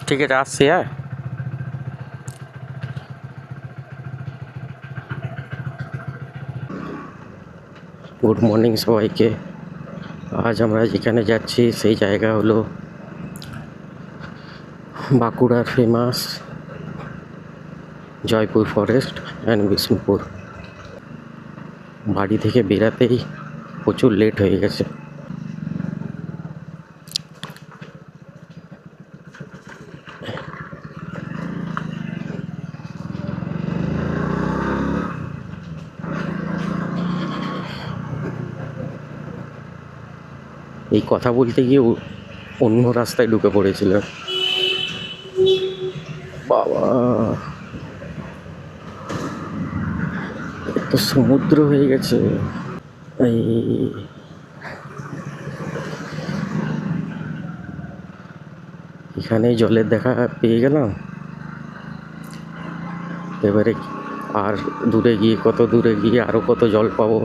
ঠিক আছে, আসছি। হ্যাঁ, গুড মর্নিং সবাইকে। আজ আমরা যেখানে যাচ্ছি সেই জায়গা হলো বাঁকুড়ার famous Jaipur forest and Bishnupur. বাড়ি থেকে বেরাতেই প্রচুর লেট হয়ে গেছে। এই কথা বলতে গিয়ে অন্য রাস্তায় ঢুকে পড়েছিল। বাবা, তো সমুদ্র হয়ে গেছে। এই এখানেই জলের দেখা পেয়ে গেলাম। এবারে আর দূরে গিয়ে, কত দূরে গিয়ে আরও কত জল পাবো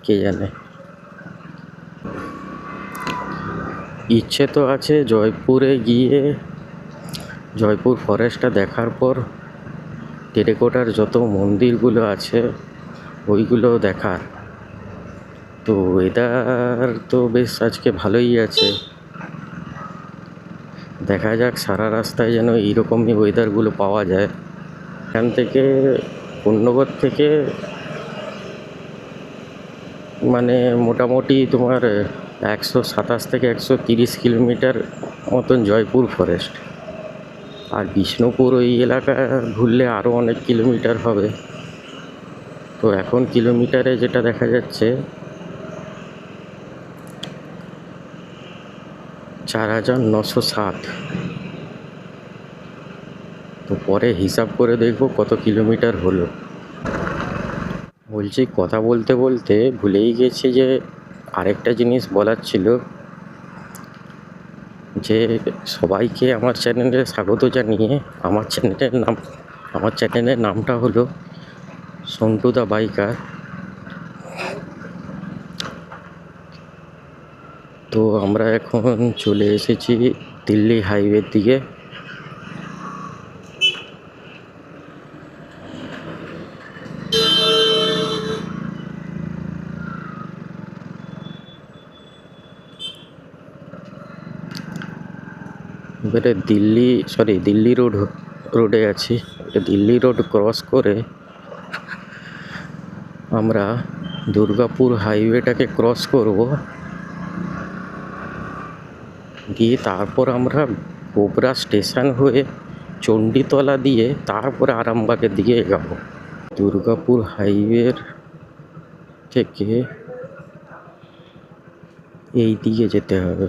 কে জানে। ইচ্ছে তো আছে জয়পুরে গিয়ে জয়পুর ফরেস্টটা দেখার পর টেরাকোটার যত মন্দিরগুলো আছে ওইগুলো দেখার। তো ওয়েদার তো বেশ আজকে ভালোই আছে, দেখা যাক সারা রাস্তায় যেন এইরকমই ওয়েদারগুলো পাওয়া যায়। এখান থেকে পূর্ণগর থেকে মানে মোটামুটি তোমার 127 থেকে 130 কিলোমিটার মতন জয়পুর ফরেস্ট। আর বিষ্ণুপুর ওই এলাকা ঘুরলে আরও অনেক কিলোমিটার হবে। তো এখন কিলোমিটারে যেটা দেখা যাচ্ছে 4907। তো পরে হিসাব করে দেখবো কত কিলোমিটার হলো। বলছি, কথা বলতে বলতে ভুলেই গেছি যে আরেকটা জিনিস বলার ছিল, যে সবাইকে আমার চ্যানেলে স্বাগত জানিয়ে আমার চ্যানেলের নামটা হলো সন্টু দা বাইকার। তো আমরা এখন চলে এসেছি দিল্লি হাইওয়ের দিকে। এবারে দিল্লি রোডে আছি। দিল্লি রোড ক্রস করে আমরা দুর্গাপুর হাইওয়েটাকে ক্রস করব, দিয়ে তারপর আমরা গোবরা স্টেশন হয়ে চণ্ডীতলা দিয়ে তারপরে আরামবাগের দিকে এগাবো। দুর্গাপুর হাইওয়ের থেকে এই দিকে যেতে হবে।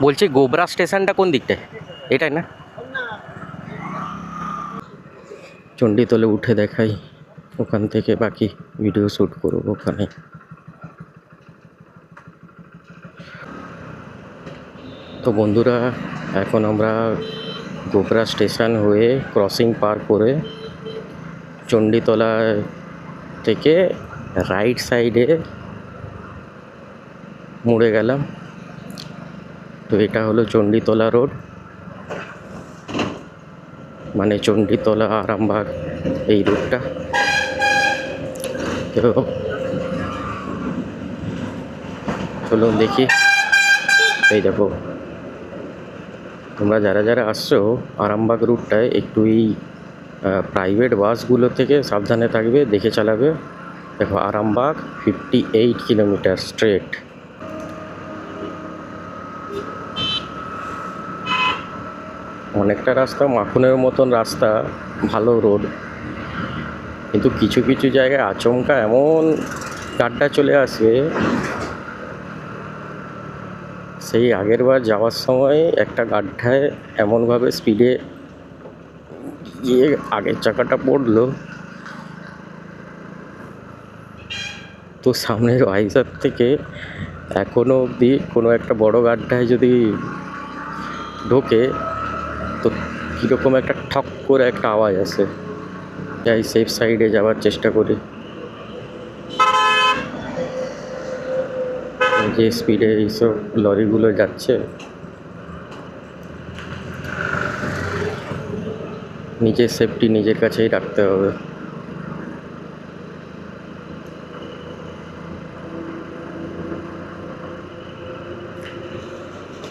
বলছি, গোবরা স্টেশনটা কোন দিকটায়? এটাই না? চণ্ডীতলে উঠে দেখাই, ওখান থেকে বাকি ভিডিও শ্যুট করবো ওখানে। তো বন্ধুরা, এখন আমরা গোবরা স্টেশন হয়ে ক্রসিং পার করে চণ্ডীতলা থেকে রাইট সাইডে মুড়ে গেলাম। তো এটা হলো চণ্ডীতলা রোড, মানে চণ্ডীতলা আরামবাগ এই রুটটা। তো চলুন দেখি। এই দেখো, তোমরা যারা যারা আসছো আরামবাগ রুটটায়, একটু এই প্রাইভেট বাসগুলো থেকে সাবধানে থাকবে, দেখে চালাবে। দেখো, আরামবাগ 58 কিলোমিটার স্ট্রেট। অনেকটা রাস্তা মাখনের মতন রাস্তা, ভালো রোড, কিন্তু কিছু কিছু জায়গায় আচমকা এমন গাড্ডা চলে আসবে। সেই আগের বার যাওয়ার সময় একটা গাড্ডায় এমনভাবে স্পিডে গিয়ে আগের চাকাটা পড়লো, তো সামনের ওয়াইজার থেকে এখনও অবধি কোনো একটা বড় গাড্ডায় যদি ঢোকে তো কীরকম একটা ঠক করে একটা আওয়াজ আসে। যাই সেফ সাইডে যাওয়ার চেষ্টা করি। যে স্পিডে এইসব লরিগুলো যাচ্ছে, নিজের সেফটি নিজের কাছেই রাখতে হবে।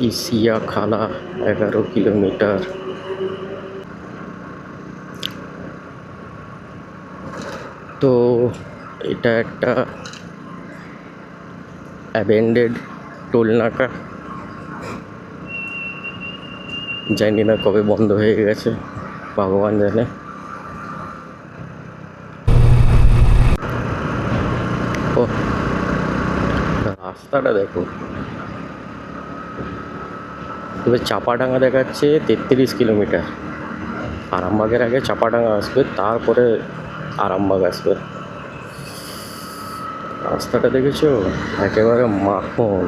ইসিয়া খালা 11 কিলোমিটার। তো এটা একটা অ্যাবেন্ডেড টোল নাকা, জানি না কবে বন্ধ হয়ে গেছে, ভগবান জানে। ও রাস্তাটা দেখো, তবে চাপাডাঙ্গা দেখাচ্ছে 33 কিলোমিটার। আরামবাগের আগে চাপাডাঙ্গা আসবে, তারপরে আরামবাগ আসবে। রাস্তাটা দেখেছো, একেবারে মাখন।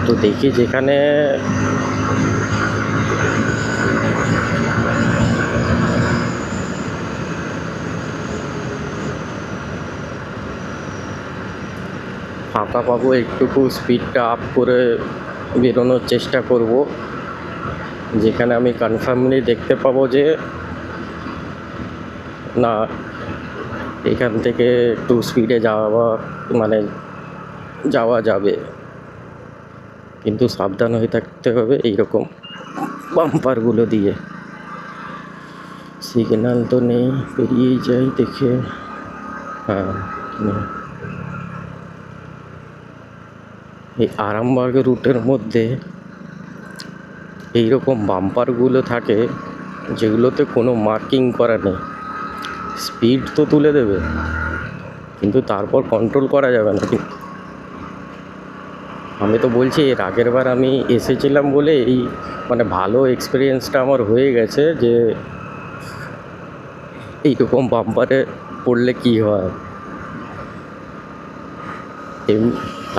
তো দেখি যেখানে ফাঁকা পাবো একটুকু স্পিডটা আপ করে বেরোনোর চেষ্টা করব, যেখানে আমি কনফার্মলি দেখতে পাবো যে না এখান থেকে একটু স্পিডে যাওয়া যাবে, কিন্তু সাবধান হয়ে থাকতে হবে এইরকম বাম্পারগুলো দিয়ে। সিগন্যাল তো নেই, পেরিয়েই যাই দেখে। হ্যাঁ, এই আরামবাগ রুটের মধ্যে এইরকম বাম্পারগুলো থাকে যেগুলোতে কোনো মার্কিং করা নেই। স্পিড তো তুলে দেবে, কিন্তু তারপর কন্ট্রোল করা যাবে না। কিন্তু আমি তো বলছি, এর আগের বার আমি এসেছিলাম বলে এই ভালো এক্সপিরিয়েন্সটা আমার হয়ে গেছে যে এইরকম বাম্পারে পড়লে কি হয়।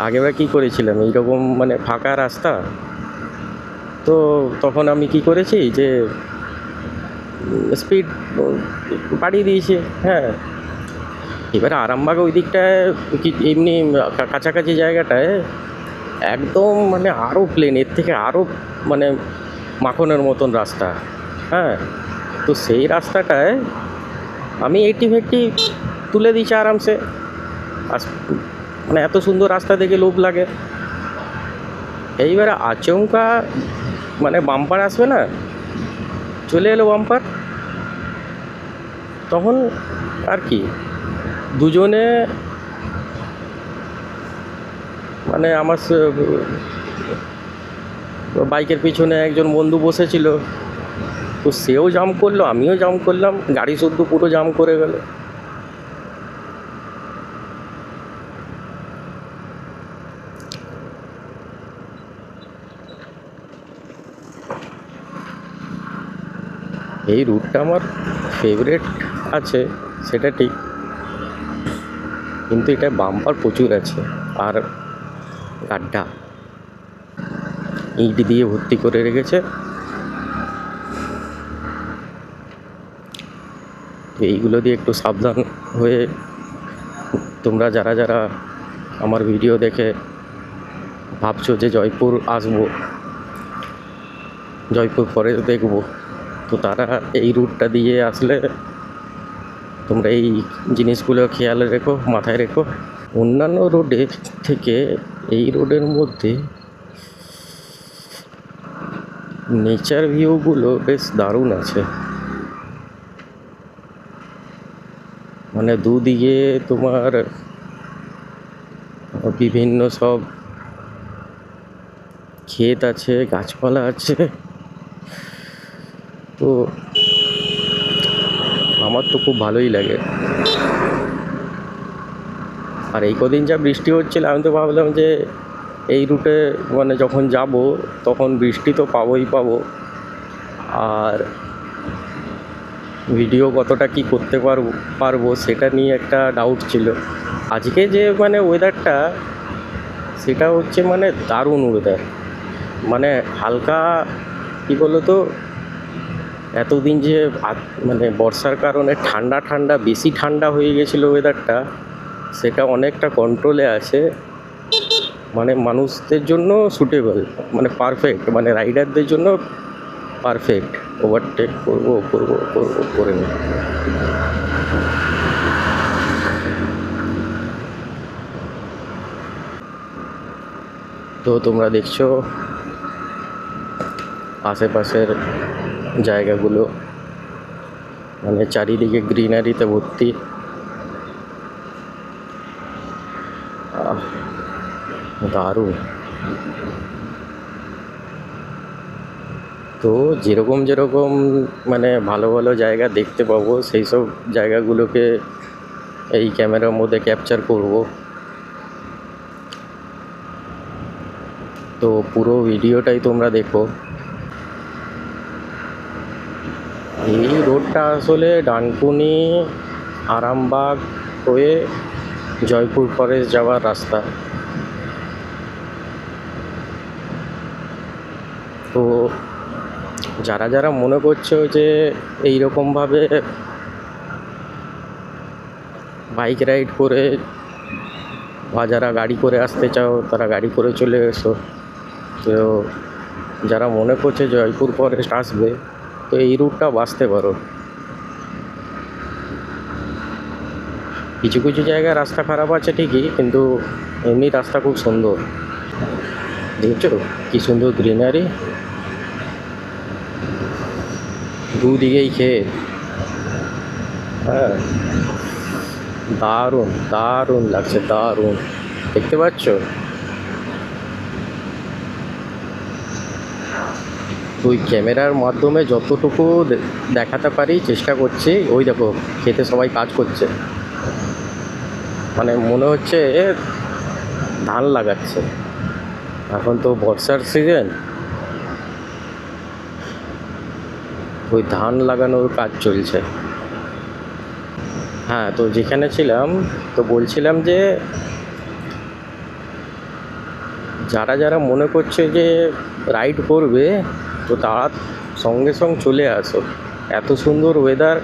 আগেরবার কী করেছিলাম, এইরকম ফাঁকা রাস্তা, তো তখন আমি কি করেছি যে স্পিড বাড়িয়ে দিয়েছি। হ্যাঁ, এবারে আরামবাগ ওই দিকটায় এমনি কাছাকাছি জায়গাটায় একদম আরও প্লেন, এর থেকে আরও মাখনের মতন রাস্তা। হ্যাঁ, তো সেই রাস্তাটায় আমি 80-50 তুলে দিয়েছি আরামসে। এত সুন্দর রাস্তা দেখে লোভ লাগে। এইবারে আচমকা বাম্পার আসবে না, চলে এলো বাম্পার, তখন আর কি দুজনে আমার বাইকের পিছনে একজন বন্ধু বসেছিল, তো সেও জাম করলো, আমিও জাম করলাম, গাড়ি শুদ্ধ পুরো জাম করে গেল। এই রুটটা আমার ফেভারিট আছে, সেটা ঠিক, কিন্তু এটা বাম্পার প্রচুর আছে, আর গাড্ডা ইট দিয়ে ভর্তি করে রেখেছে। এইগুলো দিয়ে একটু সাবধান হয়ে তোমরা যারা যারা আমার ভিডিও দেখে ভাবছো যে জয়পুর আসবো, জয়পুর পরে দেখবো, তো তারা এই রুটটা দিয়ে আসলে তোমরা এই জিনিসগুলো খেয়াল রেখো, মাথায় রেখো। অন্যান্য রোডের থেকে এই রোডের মধ্যে নেচার ভিউগুলো বেশ দারুণ আছে। দুদিকে তোমার বিভিন্ন সব ক্ষেত আছে, গাছপালা আছে, তো আমার তো খুব ভালোই লাগে। আর এই কদিন যা বৃষ্টি হচ্ছিল, আমি তো ভাবলাম যে এই রুটে যখন যাব তখন বৃষ্টি তো পাবোই আর ভিডিও কতটা কি করতে পারবো সেটা নিয়ে একটা ডাউট ছিল। আজকে যে ওয়েদারটা, সেটা হচ্ছে দারুণ ওয়েদার, হালকা কি বলো তো, এতদিন যে মানে বর্ষার কারণে ঠান্ডা ঠান্ডা বেশি ঠান্ডা হয়ে গেছিলো ওয়েদারটা, সেটা অনেকটা কন্ট্রোলে আছে। মানে মানুষদের জন্য সুটেবল, মানে পারফেক্ট, মানে রাইডারদের জন্য পারফেক্ট। ওভারটেক করবো করবো করবো করে নেব। তো তোমরা দেখছো আশেপাশের জায়গাগুলো, মানে চারিদিকে গ্রিনারিতে ভর্তি। দারুণ। তো যেরকম যেরকম মানে ভালো ভালো জায়গা দেখতে পাবো, সেই সব জায়গাগুলোকে এই ক্যামেরার মধ্যে ক্যাপচার করব। তো পুরো ভিডিওটাই তোমরা দেখো। এই রোডটা আসলে ডানকুনি আরামবাগ হয়ে জয়পুর ফরেস্ট যাওয়ার রাস্তা। তো যারা যারা মনে করছো যে এইরকমভাবে বাইক রাইড করে বা যারা গাড়ি করে আসতে চাও, তারা গাড়ি করে চলে এসো। তো যারা মনে করছে জয়পুর ফরেস্ট আসবে, তো এই রুটটা বাছতে পারো। কিছু কিছু জায়গায় রাস্তা খারাপ আছে ঠিকই, কিন্তু এমনি রাস্তা খুব সুন্দর। দেখছো কি সুন্দর গ্রিনারি, দুদিকেই ক্ষেত। হ্যাঁ, দারুণ দারুণ লাগছে, দারুণ। দেখতে পাচ্ছ? ওই ক্যামেরার মাধ্যমে যতটুকু দেখাতে পারি চেষ্টা করছি। ওই দেখো খেতে সবাই কাজ করছে, মানে মনে হচ্ছে ধান লাগাচ্ছে। এখন তো বর্ষার সিজন, ওই ধান লাগানোর কাজ চলছে। হ্যাঁ, তো যেখানে ছিলাম, তো বলছিলাম যে যারা যারা মনে করছে যে রাইড করবে, তো তারা সঙ্গে সঙ্গে চলে আসো। এত সুন্দর ওয়েদার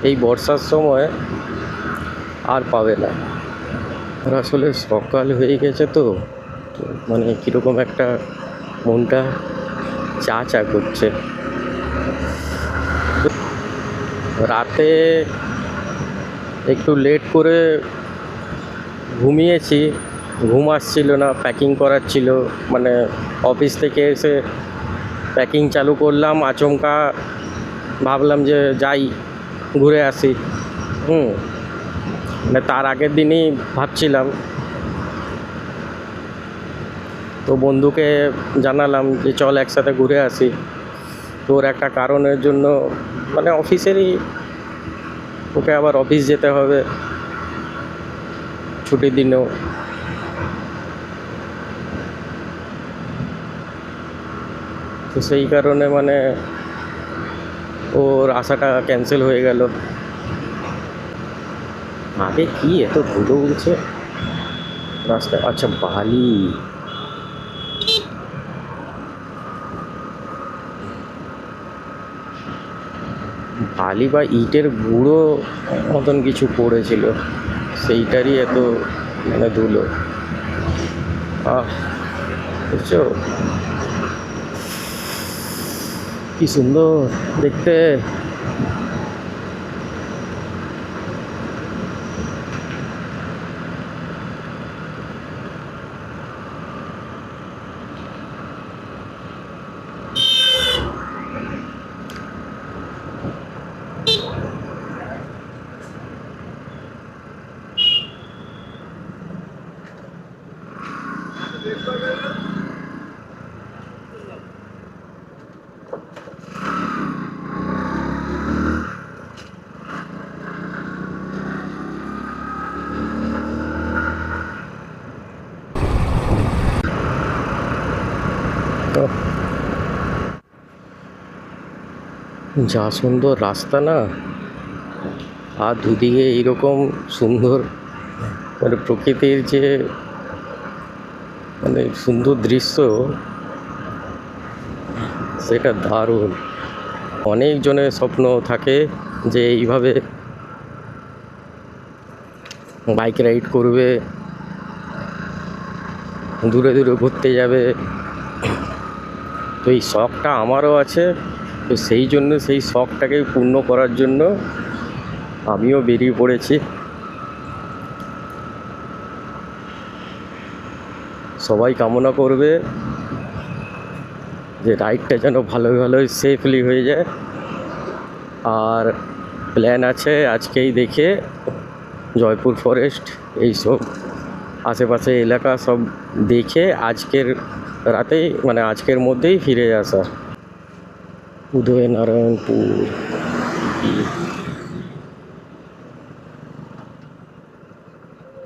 এই বর্ষার সময় আর পাবে না। আর আসলে সকাল হয়ে গেছে, তো মানে কীরকম একটা মনটা চা চা করছে। রাতে একটু লেট করে ঘুমিয়েছি, ঘুম আসছিল না, প্যাকিং করার ছিল। মানে অফিস থেকে এসে প্যাকিং চালু করলাম, আচমকা ভাবলাম যে যাই ঘুরে আসি। মানে তার আগের দিনই ভাবছিলাম। তো বন্ধুকে জানালাম যে চল একসাথে ঘুরে আসি। তোর একটা কারণের জন্য, মানে অফিসেরই, ওকে আবার অফিস যেতে হবে ছুটির দিনেও। তো সেই কারণে মানে ওর আশাটা ক্যান্সেল হয়ে গেল। আগে কি এত ধুলো উড়ছে রাস্তায়। আচ্ছা, বালি। বালি বা ইটের গুঁড়ো মতন কিছু পড়েছিল, সেইটারই এত মানে ধুলো। বুঝছো কি সুন্দর দেখতে। যা সুন্দর রাস্তা না, আর দুদিকে এইরকম সুন্দর মানে প্রকৃতির যে মানে সুন্দর দৃশ্য, সেটা দারুণ। অনেকজনের স্বপ্ন থাকে যে এইভাবে বাইক রাইড করবে, দূরে দূরে ঘুরতে যাবে। তো এই শখটা আমারও আছে। তো সেই জন্য সেই শখটাকে পূর্ণ করার জন্য আমিও বেরিয়ে পড়েছি। সবাই কামনা করবে যে রাইডটা যেন ভালোই সেফলি হয়ে যায়। আর প্ল্যান আছে আজকেই দেখে জয়পুর ফরেস্ট এইসব আশেপাশে এলাকা সব দেখে আজকের রাতেই মানে আজকের মধ্যেই ফিরে আসা। উদয়নারায়ণপুর।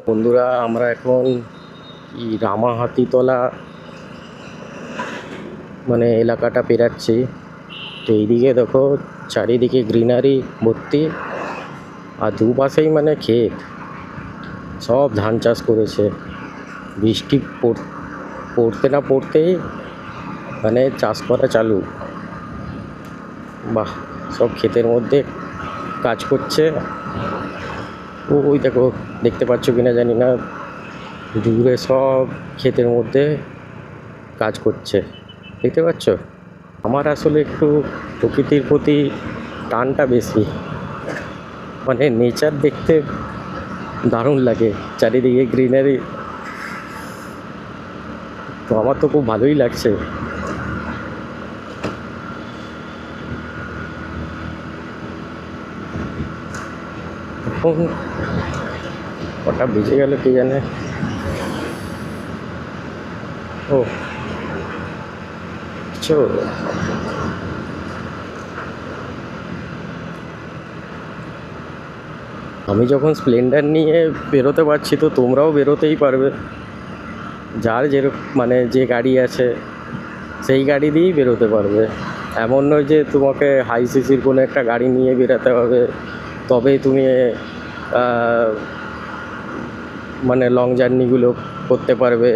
বন্ধুরা, আমরা এখন রামাহাতিতলা মানে এলাকাটা পেরাচ্ছি। তো এইদিকে দেখো চারিদিকে গ্রিনারি ভর্তি, আর দুপাশেই মানে ক্ষেত, সব ধান চাষ করেছে। বৃষ্টি পড়তে না পড়তেই মানে চাষ করা চালু। বাহ, সব ক্ষেতের মধ্যে কাজ করছে। ওই দেখো, দেখতে পাচ্ছ কিনা জানি না, দূরে সব ক্ষেতের মধ্যে কাজ করছে, দেখতে পাচ্ছ। আমার আসলে একটু প্রকৃতির প্রতি টানটা বেশি, মানে নেচার দেখতে দারুণ লাগে, চারিদিকে গ্রিনারি। তো আমার তো খুব ভালোই লাগছে। এখন কটা বেজে গেল কে জানে। ও চো, আমি যখন স্প্লেন্ডার নিয়ে বেরোতে পারছি, তো তোমরাও বেরোতেই পারবে। যার যেরকম মানে যে গাড়ি আছে সেই গাড়ি দিয়েই বেরোতে পারবে। এমন নয় যে তোমাকে হাই সিসির কোনো একটা গাড়ি নিয়ে বেরোতে হবে তবেই তুমি মানে লং জার্নিগুলো করতে পারবে।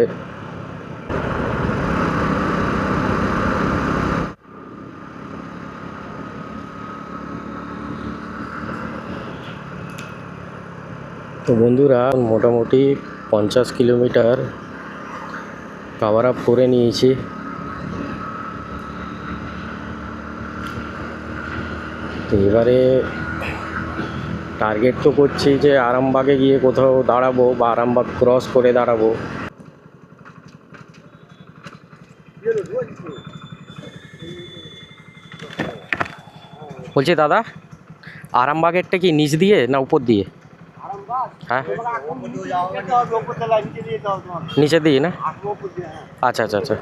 তো বন্ধুরা, মোটামুটি 50 কিলোমিটার কভার আপ করে নিয়েছি। তো এবারে টার্গেট তো করছি যে আরামবাগে গিয়ে কোথাও দাঁড়াবো বা আরামবাগ ক্রস করে দাঁড়াবো। বলছি দাদা, আরামবাগেরটা কি নিচ দিয়ে না উপর দিয়ে? হ্যাঁ, নিচে দিয়ে না? আচ্ছা আচ্ছা আচ্ছা,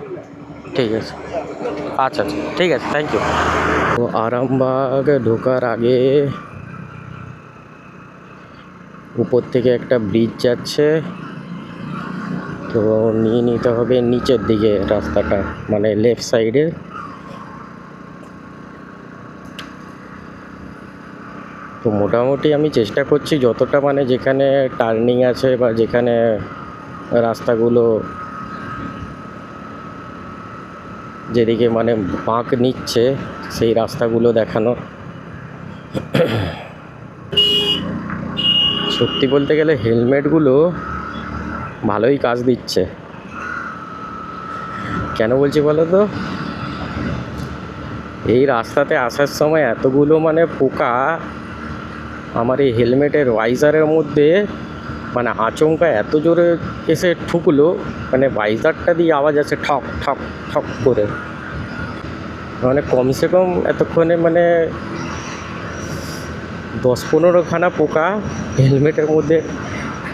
ঠিক আছে। আচ্ছা আচ্ছা, ঠিক আছে, থ্যাংক ইউ। তো আরামবাগ ঢোকার আগে উপর থেকে একটা ব্রিজ যাচ্ছে, তো নিয়ে নিতে হবে নিচের দিকে রাস্তাটা, মানে লেফট সাইডে। তো মোটামুটি আমি চেষ্টা করছি যতটা মানে যেখানে টার্নিং আছে বা যেখানে রাস্তাগুলো যেদিকে মানে বাঁক নিচ্ছে সেই রাস্তাগুলো দেখানো। সত্যি বলতে গেলে হেলমেটগুলো ভালোই কাজ দিচ্ছে। কেন বলছি বলো তো, এই রাস্তাতে আসার সময় এতগুলো মানে পোকা আমার এই হেলমেটের ভাইজারের মধ্যে মানে আচমকা এত জোরে এসে ঠুকলো, মানে ভাইজারটা দিয়ে আওয়াজ আছে ঠক ঠক ঠক করে। মানে কমসে কম এতক্ষণে মানে 10-15 খানা পোকা হেলমেটের মধ্যে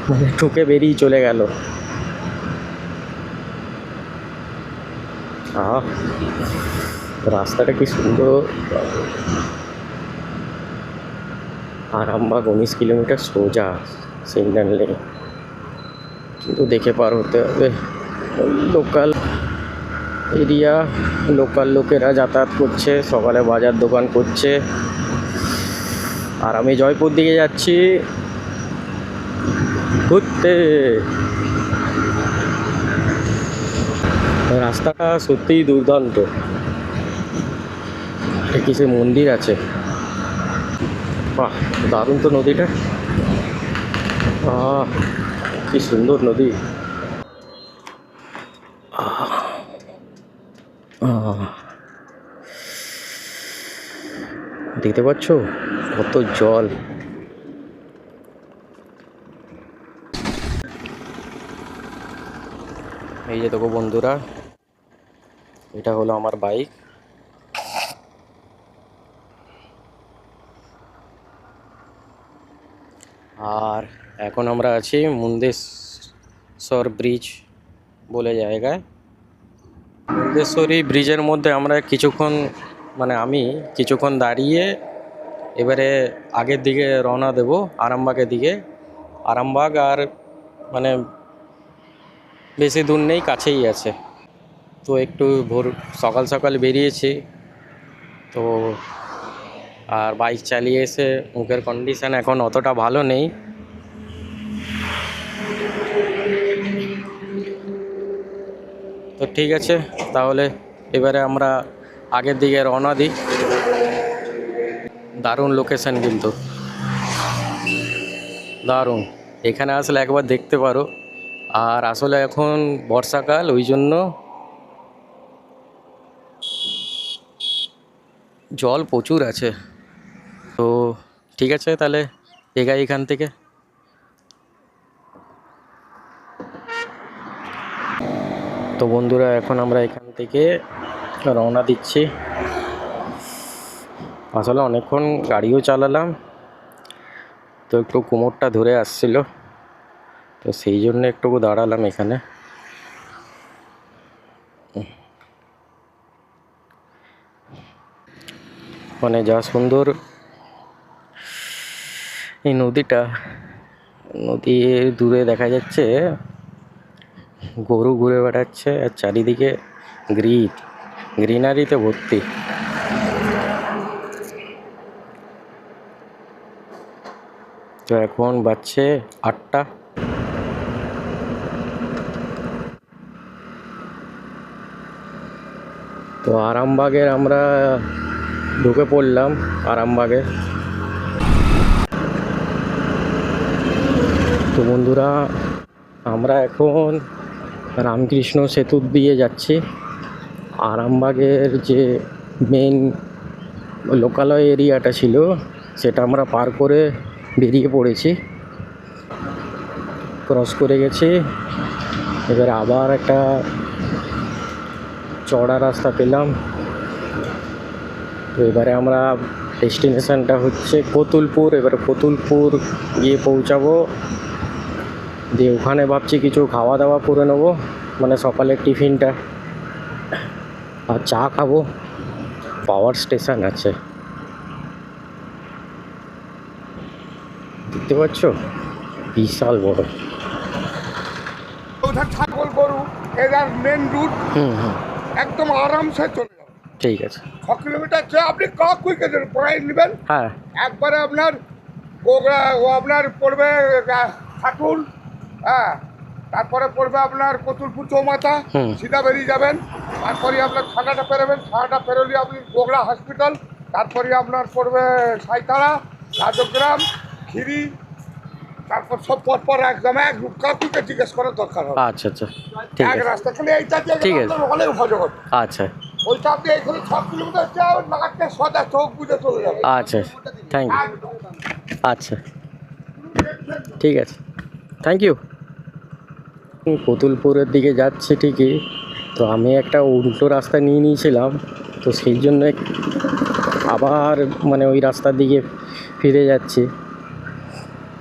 মানে ঠুকে বেরিয়ে চলে গেল। আহ, রাস্তাটা কি সুন্দর। আরামবাগ 19 কিলোমিটার সোজা সিগন্যাল নেই, কিন্তু দেখে পার হতে হবে। লোকাল এরিয়া, লোকাল লোকেরা যাতায়াত করছে, সকালে বাজার দোকান করছে। আর আমি জয়পুর দিকে যাচ্ছি ঘুরতে। রাস্তাটা সত্যিই দুর্দান্ত। এটা কিসে মন্দির আছে। বাহ, দারুণ তো নদীটা। আহ, কি সুন্দর নদী। আহ, দেখতে পাচ্ছ কত জল। এই যে দেখো বন্ধুরা, এটা হলো আমার বাইক। আর এখন আমরা আছি মুন্দেশ্বর ব্রিজ বলে জায়গায়। মুন্দেশ্বরী ব্রিজের মধ্যে আমরা কিছুক্ষণ, মানে আমি কিছুক্ষণ দাঁড়িয়ে এবারে আগের দিকে রওনা দেব, আরামবাগের দিকে। আরামবাগ আর মানে বেশি দূর নেই, কাছেই আছে। তো একটু সকাল সকাল বেরিয়েছি তো, আর বাইক চালিয়ে এসে মুখের কন্ডিশন এখন অতটা ভালো নেই। তো ঠিক আছে, তাহলে এবারে আমরা আগের দিকে রওনা দিই। দারুণ লোকেশন কিন্তু, দারুণ। এখানে আসলে একবার দেখতে পারো। আর আসলে এখন বর্ষাকাল, ওই জন্য জল প্রচুর আছে। তো ঠিক আছে, তাহলে এগাই এখান থেকে। তো বন্ধুরা, এখন আমরা এখান থেকে রওনা দিচ্ছি। আসলে অনেকক্ষণ গাড়িও চালালাম, তো একটু কোমরটা ধরে আসছিল, তো সেই জন্য একটু দাঁড়ালাম এখানে। মানে যা সুন্দর এই নদীটা, নদীর দূরে দেখা যাচ্ছে গরু ঘুরে বেড়াচ্ছে, আর চারিদিকে গ্রিনারিতে ভর্তি। তো এখন বাজছে 8টা। তো আরামবাগের আমরা ঢুকে পড়লাম, আরামবাগে। তো বন্ধুরা, আমরা এখন রামকৃষ্ণ সেতু দিয়ে যাচ্ছি। আরামবাগের যে মেন লোকালয় এরিয়াটা ছিল, সেটা আমরা পার করে বেরিয়ে পড়েছি, ক্রস করে গেছি। এবারে আবার একটা চড়া রাস্তা পেলাম। তো এবারে আমরা ডেস্টিনেশনটা হচ্ছে কতুলপুর। এবারে কতুলপুর গিয়ে পৌঁছাবো, দিয়ে ওখানে ভাবছি কিছু খাওয়া দাওয়া করে নেবো, মানে সকালের টিফিনটা, আর চা খাবো। পাওয়ার স্টেশন আছে, দেখতে পাচ্ছ, বিশাল বড়। উধার ছাগল গরু এদের মেন রুট, একদম আরামসে চলে যাবে। ঠিক আছে, 6 কিলোমিটার আপনি কুইকে পড়াই নেবেন। হ্যাঁ, একবারে আপনার গোগড়া ও আপনার পড়বে খাটুল, হ্যাঁ, তারপরে পড়বে আপনার কতুলপুর চৌমাথা, সিধা বেরিয়ে যাবেন। তারপরে আপনার ছানাটা পেরোবেন, ছানাটা পেরোলে আপনি গোগড়া হসপিটাল, তারপরে আপনার পড়বে সাঁইতারা, রাজগ্রাম, খিরি, তারপর সব পরপর একদম কাকুকে জিজ্ঞেস করার দরকার হবে। আচ্ছা আচ্ছা, ঠিক এক আছে, রাস্তা খালি এইটা দিয়ে ঠিক আছে, অনেক ভজগত। আচ্ছা ওইটা আপনি এখানে 6 কিলোমিটার যাও, নাগাদটা সদা চোখ বুঝে চলে যাবে। আচ্ছা, থ্যাংক ইউ। আচ্ছা, ঠিক আছে, থ্যাংক ইউ। কতুলপুরের দিকে যাচ্ছি ঠিকই, তো আমি একটা উল্টো রাস্তা নিয়ে নিয়েছিলাম, তো সেই জন্য আবার মানে ওই রাস্তার দিকে ফিরে যাচ্ছি।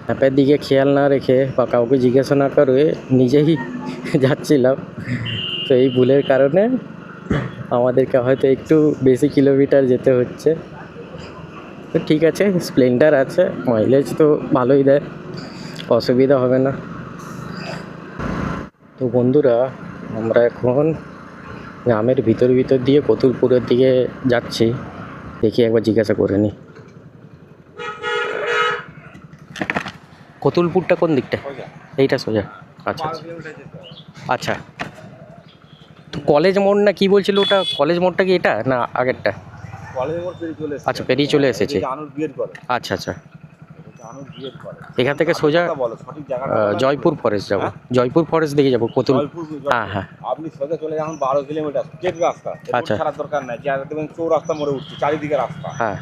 ম্যাপের দিকে খেয়াল না রেখে বা কাউকে জিজ্ঞাসা না করে নিজেই যাচ্ছিলাম। তো এই ভুলের কারণে আমাদেরকে হয়তো একটু বেশি কিলোমিটার যেতে হচ্ছে। তো ঠিক আছে, স্প্লেন্ডার আছে, মাইলেজ তো ভালোই দেয়, অসুবিধা হবে না। তো বন্ধুরা, আমরা এখন গ্রামের ভিতর দিয়ে কতুলপুরের দিকে যাচ্ছি। দেখি একবার জিজ্ঞাসা করে নিই, কতুলপুরটা কোন দিকটা? এইটা সোজা? আচ্ছা আচ্ছা। তো কলেজ মোড় না কি বলছিল ওটা? কলেজ মোড়টা কি এটা না আগেরটা? কলেজ মোড় পেরিয়ে চলে এসেছে। আচ্ছা, পেরিয়ে চলে এসেছে। আনুর বিয়ের করে, আচ্ছা আচ্ছা, আনুর বিয়ের করে। এখান থেকে সোজা বলো সঠিক জায়গাটা বলো। জয়পুর ফরেস্ট যাব। হ্যাঁ? জয়পুর ফরেস্ট দিকে যাব কতুল। জয়পুর হ্যাঁ হ্যাঁ, আপনি সোজা চলে যান 12 কিলোমিটার স্ট্রেট রাস্তা, রোড আচ্ছা। ছাড়ার দরকার নাই। যে দেখবেন চৌরাস্তা মোড়ে উঠছে, চারিদিকে রাস্তা, হ্যাঁ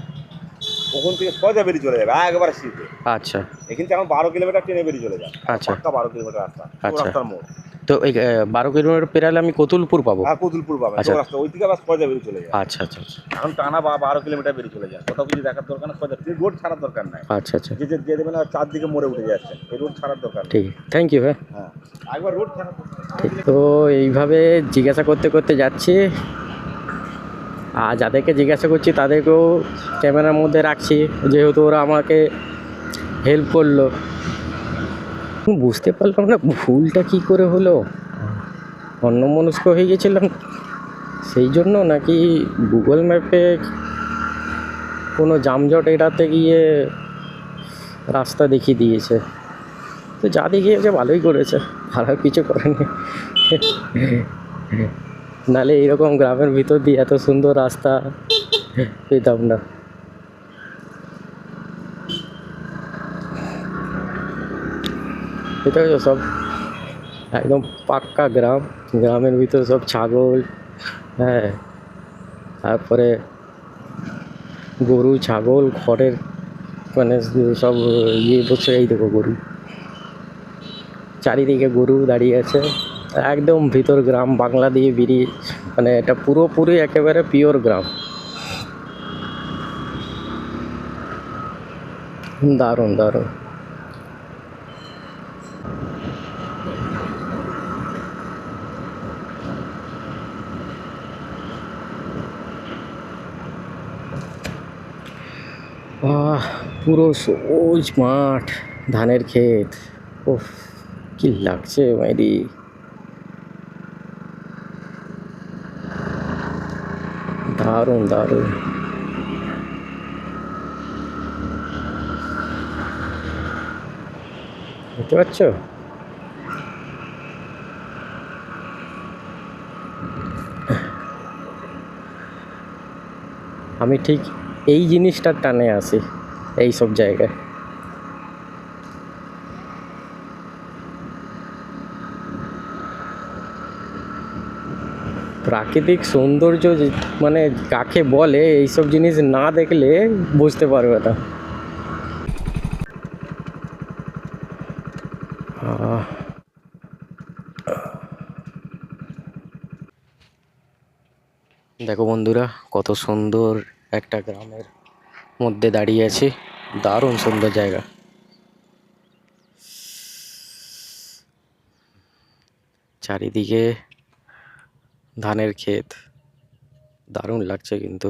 ওখান থেকে সোজা বেরিয়ে চলে যাবে একবারে শীতে। আচ্ছা এখান থেকে এখন 12 কিলোমিটার ট্রেনে বেরিয়ে চলে যাবে। আচ্ছা। পাক্কা 12 কিলোমিটার রাস্তা, আচ্ছা। চৌরাস্তার মোড়। তো এই 12 কিলোমিটার পেরালে আমি কতুলপুর পাবো। হ্যাঁ, কতুলপুর পাবেন, আচ্ছা। চৌরাস্তা ওই থেকে আবার সোজা বেরিয়ে চলে যাবে। আচ্ছা আচ্ছা আচ্ছা এখন টানা 12 কিলোমিটার বেরিয়ে চলে যায়, কোথাও কিছু দেখার দরকার না, সোজা রোড ছাড়ার দরকার নাই। আচ্ছা আচ্ছা, যে দেবেন আর চারদিকে মোড়ে উঠে যাচ্ছে, এই রোড ছাড়ার দরকার নেই। ঠিক, থ্যাংক ইউ ভাই। হ্যাঁ, একবার রোড ছাড়ার দরকার নেই। ঠিক, তো এইভাবে জিজ্ঞাসা করতে করতে যাচ্ছি, আর যাদেরকে জিজ্ঞাসা করছি তাদেরকেও ক্যামেরার মধ্যে রাখছি, যেহেতু ওরা আমাকে হেল্প করলো। বুঝতে পারলাম না ভুলটা কি করে হলো, অন্যমনস্ক হয়ে গেছিলাম সেই জন্য, নাকি গুগল ম্যাপে কোনো যানজট এড়াতে গিয়ে রাস্তা দেখিয়ে দিয়েছে। তো যা দেখিয়েছে ভালোই করেছে, খারাপ কিছু করেনি। নাহলে এইরকম গ্রামের ভিতর দিয়ে এত সুন্দর রাস্তা পেতাম না। এটা হচ্ছে সব একদম পাক্কা গ্রাম, গ্রামের ভিতর সব ছাগল, হ্যাঁ, তারপরে গরু ছাগল খড়ের মানে সব ইয়ে বসে, এই দেখো গরু, চারিদিকে গরু দাঁড়িয়ে আছে, একদম ভিতর গ্রাম, বাংলা দিয়ে বেরিয়ে, মানে এটা পুরোপুরি একেবারে পিওর গ্রাম, দারুণ দারুণ। পুরো সবুজ মাঠ, ধানের ক্ষেত, ওফ কি লাগছে মাইরি। দারুণ দারুণ। বুঝতে পারছো? আমি ঠিক এই জিনিসটার টানে আসি এই সব জায়গায়। প্রাকৃতিক সৌন্দর্য মানে কাকে বলে, এইসব জিনিস না দেখলে বুঝতে পারবে না। দেখো বন্ধুরা, কত সুন্দর একটা গ্রামের মধ্যে দাঁড়িয়ে আছি, দারুণ সুন্দর জায়গা। চারিদিকে ধানের ক্ষেত, দারুণ লাগছে কিন্তু।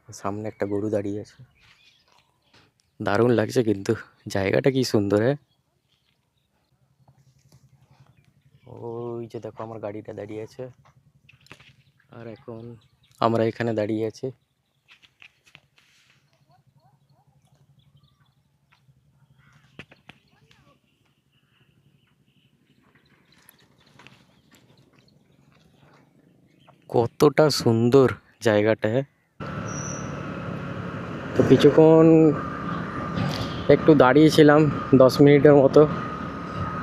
সামনে একটা গরু দাঁড়িয়ে আছে, দারুণ লাগছে কিন্তু, জায়গাটা কি সুন্দর। হ্যাঁ, ওই যে দেখো আমার গাড়িটা দাঁড়িয়ে আছে, আর এখন আমরা এখানে দাঁড়িয়ে আছি। কতটা সুন্দর জায়গাটা। তো কিছুক্ষণ একটু দাঁড়িয়েছিলাম, 10 মিনিটের মতো,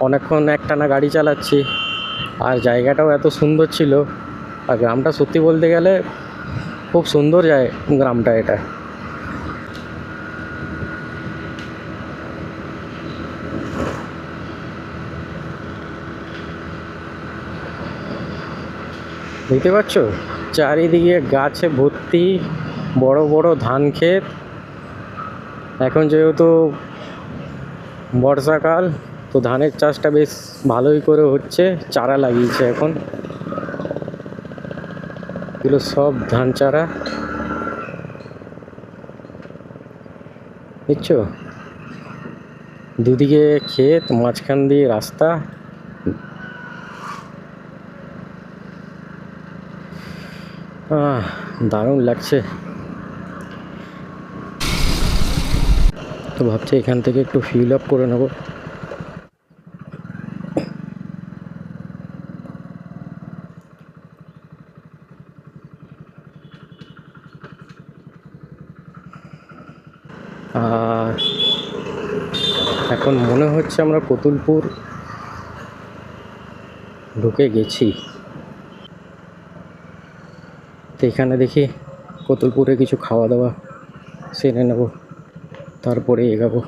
অনেকক্ষণ একটানা গাড়ি চালাচ্ছি, আর জায়গাটাও এত সুন্দর ছিল, আর গ্রামটা সত্যি বলতে গেলে খুব সুন্দর গ্রামটা এটা। দেখতে পাচ্ছ চারিদিকে গাছে ভর্তি, বড় বড় ধান ক্ষেত। এখন যেহেতু বর্ষাকাল, তো ধানের চাষটা বেশ ভালোই করে হচ্ছে, চারা লাগিয়েছে এখন, এগুলো সব ধান চারা, বুঝছো, দুদিকে ক্ষেত, মাঝখান দিয়ে রাস্তা। দারুণ লাগছে। তো ভাবছি এখান থেকে একটু ফিল আপ করে নেব। এখন মনে হচ্ছে আমরা কতুলপুর ঢুকে গেছি। তো এখানে দেখি কতুলপুরে কিছু খাওয়া দাওয়া সেরে নেব, তারপরে এগাবো।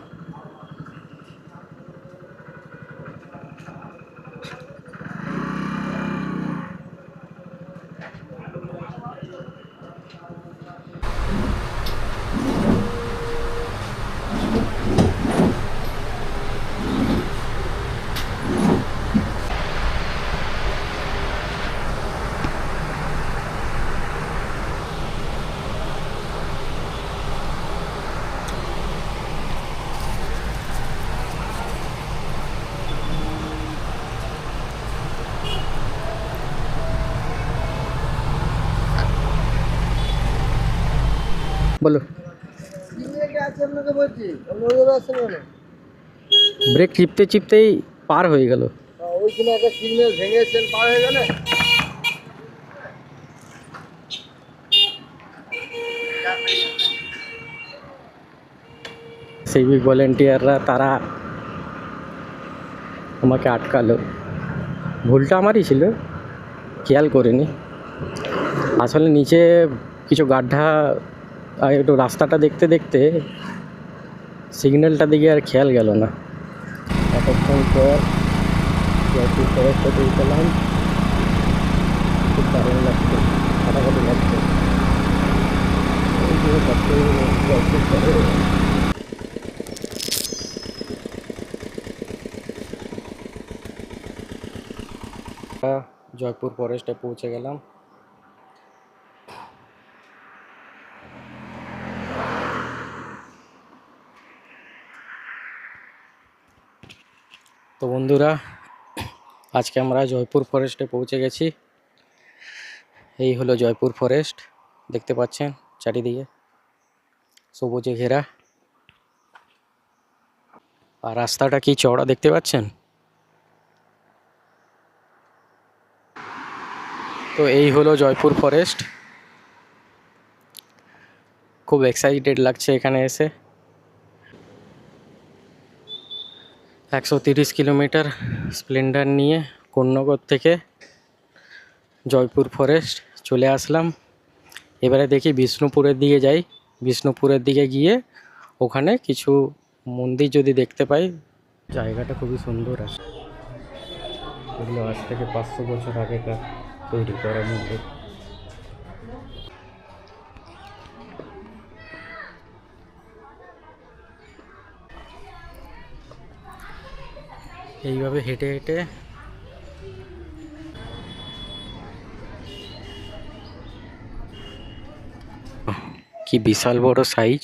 বলো, ব্রেক চিপতে চিপতেই পার হয়ে গেল। ওইখানে একটা সিগন্যাল ভেঙেছেন, পার হয়ে গেলে সিভিক ভলেন্টিয়াররা তারা আমাকে আটকালো। ভুলটা আমারই ছিল, খেয়াল করিনি। আসলে নিচে কিছু গাড্ডা আর একটু রাস্তাটা দেখতে দেখতে সিগন্যালটা দিকে আর খেয়াল গেল না। এতক্ষণ পর জয়পুর ফরেস্টে পৌঁছালাম। খুব দারুণ লাগছে, ফাটাফাটি লাগছে। জয়পুর ফরেস্ট জয়পুর ফরেস্টে পৌঁছে গেলাম। তো বন্ধুরা, আজকে আমরা জয়পুর ফরেস্টে পৌঁছে গেছি। এই হলো জয়পুর ফরেস্ট, দেখতে পাচ্ছেন চারিদিকে সবুজে ঘেরা। আর রাস্তাটা কি চওড়া দেখতে পাচ্ছেন। তো এই হলো জয়পুর ফরেস্ট। খুব এক্সাইটেড লাগছে এখানে এসে। 130 কিলোমিটার স্প্লেন্ডার নিয়ে কোন্নগর থেকে জয়পুর ফরেস্ট চলে আসলাম। এবারে দেখি বিষ্ণুপুরের দিকে যাই। বিষ্ণুপুরের দিকে গিয়ে ওখানে কিছু মন্দির যদি দেখতে পাই। জায়গাটা খুবই সুন্দর আছে, এগুলো আজ থেকে 500 বছর আগেকার তৈরি করা মন্দির। এইভাবে হেঁটে হেঁটে কি বিশাল বড় সাইজ।